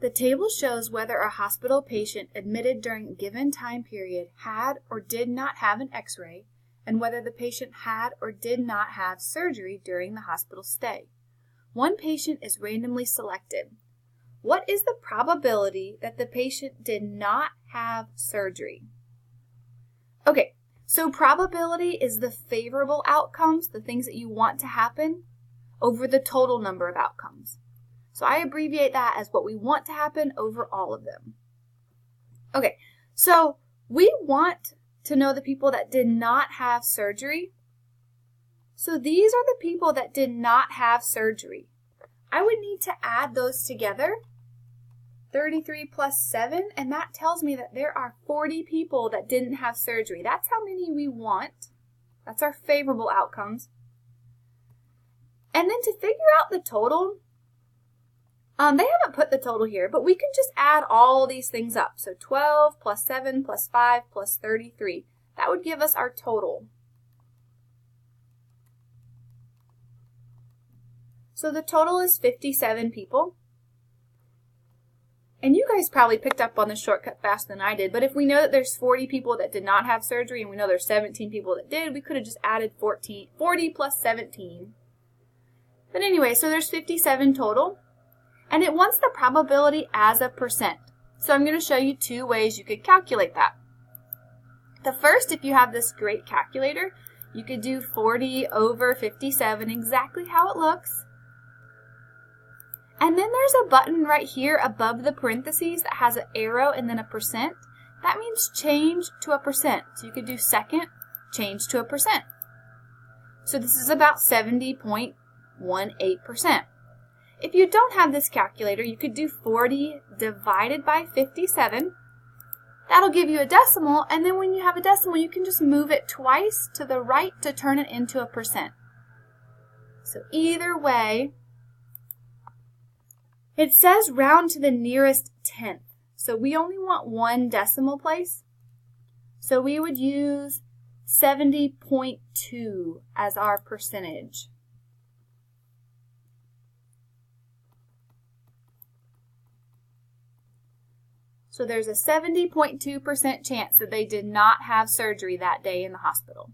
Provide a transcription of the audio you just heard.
The table shows whether a hospital patient admitted during a given time period had or did not have an X-ray, and whether the patient had or did not have surgery during the hospital stay. One patient is randomly selected. What is the probability that the patient did not have surgery? Okay, so probability is the favorable outcomes, the things that you want to happen, over the total number of outcomes. So I abbreviate that as what we want to happen over all of them. Okay, so we want to know the people that did not have surgery. So these are the people that did not have surgery. I would need to add those together, 33 plus 7, and that tells me that there are 40 people that didn't have surgery. That's how many we want. That's our favorable outcomes. And then to figure out the total, they haven't put the total here, but we can just add all these things up. So 12 plus 7 plus 5 plus 33. That would give us our total. So the total is 57 people. And you guys probably picked up on this shortcut faster than I did, but if we know that there's 40 people that did not have surgery and we know there's 17 people that did, we could have just added 40 plus 17. But anyway, so there's 57 total. And it wants the probability as a percent. So I'm going to show you two ways you could calculate that. The first, if you have this great calculator, you could do 40 over 57, exactly how it looks. And then there's a button right here above the parentheses that has an arrow and then a percent. That means change to a percent. So you could do second, change to a percent. So this is about 70.18%. If you don't have this calculator, you could do 40 divided by 57. That'll give you a decimal, and then when you have a decimal, you can just move it twice to the right to turn it into a percent. So either way, it says round to the nearest tenth. So we only want one decimal place. So we would use 70.2 as our percentage. So there's a 70.2% chance that they did not have surgery that day in the hospital.